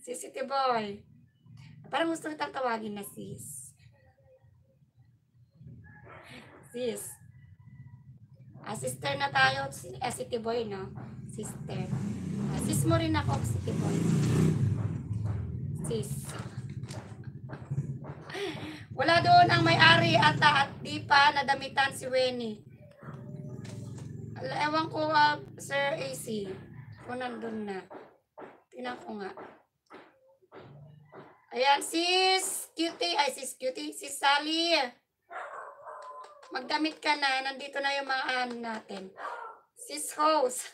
Si City Boy. Parang gusto kitang tawagin na sis. Sis. Sister na tayo. City Boy, no? Sister. Sis mo rin ako, City Boy. Sis. Wala doon ang may-ari ata at di pa nadamitan si Wenny. Ewan ko, Sir AC. Kung nandun na. Tingnan ko nga. Ayan, sis Cutie. Ay, sis Cutie. Sis Sally. Magdamit ka na. Nandito na yung mga ano natin. Sis host.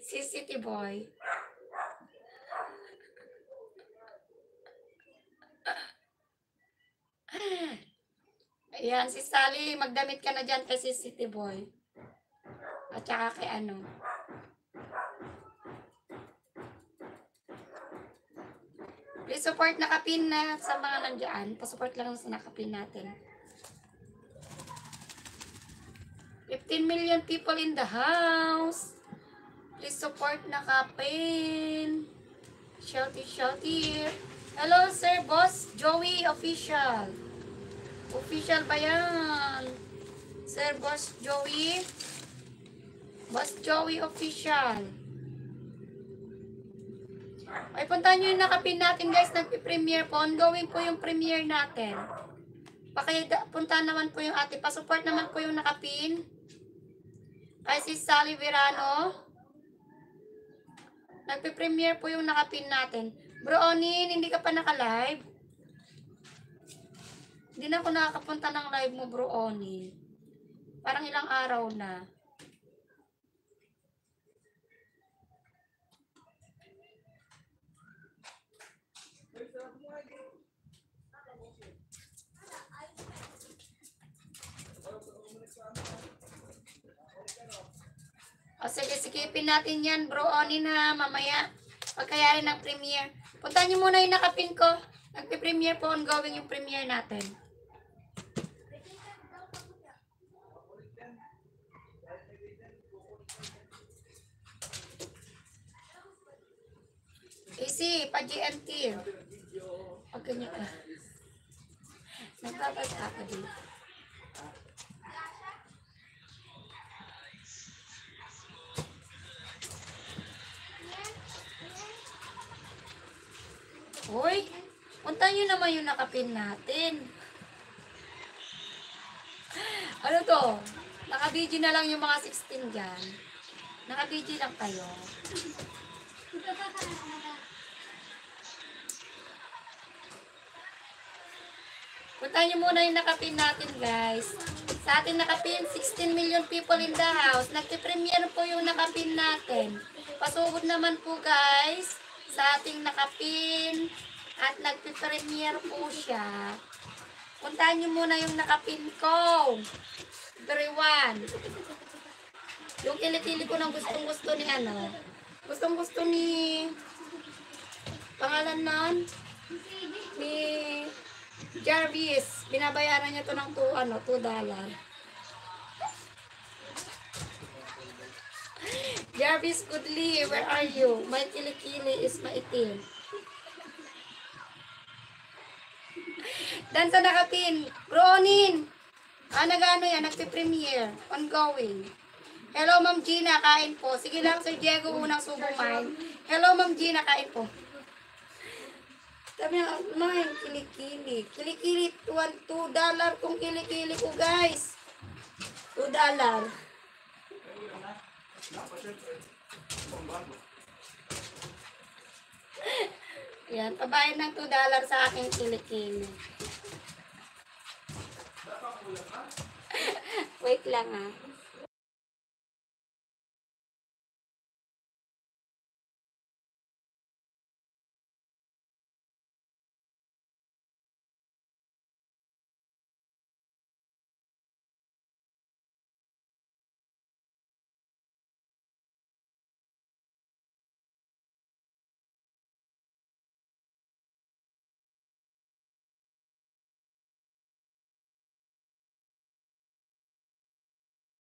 Sis City Boy. Ayan, si Sally, magdamit ka na dyan kay si City Boy. At saka kay ano. Please support nakapin na sa mga nandiyan. Pasupport lang sa nakapin natin. 15 million people in the house. Please support nakapin. Shouty. Hello, Sir Boss Joey Official. Official ba yan? Sir Boss Joey. Boss Joey Official. Ay, puntahan nyo yung nakapin natin, guys. Nagpi-premiere po. Ongoing po yung premiere natin. Puntahan naman po yung ate. Pasupport naman po yung nakapin. Ay, si Sally Verano. Nagpi-premiere po yung nakapin natin. Bro Onin, hindi ka pa naka-live? Hindi na ako nakakapunta ng live mo, Bro Onin. Parang ilang araw na. O sige, sikipin natin yan, Bro Onin ha, mamaya. Pagkayarin ng premiere. Puntahan nyo muna yung nakapin ko. Nagpi-premiere po, ongoing yung premiere natin. Easy, pa-GMT. Pag ganyan ka. Nagbabasa ako dito. Hoy, punta nyo naman yung nakapin natin. Ano to? Naka-BG na lang yung mga 16 dyan. Naka-BG lang kayo. Punta nyo muna yung nakapin natin, guys. Sa ating nakapin, 16 million people in the house. Nagti-premiere po yung nakapin natin. Pasugod naman po, guys, sa ating nakapin. At nagpi-premiere po siya. Puntahan nyo muna yung nakapin ko. Everyone. Yung kilikili ko ng gustong-gusto ni ano. Gustong-gusto ni... Pangalan nun? Ni Jarvis. Binabayaran niya to ng $2. Jarvis Goodly, where are you? My kilikili is maitim. Dan sa nakapin. Ronin. Nag-ano yan? Nagpi-premiere. Ongoing. Hello, Ma'am Gina. Kain po. Sige lang, Sir Diego. Unang subo mine. Hello, Ma'am Gina. Kain po. Sabi nga, mine. Kilikili. Kilikili. $2 kung kilikili ko, guys. $2. Yan, pabayan ng $2 sa aking kilikili. Wait lang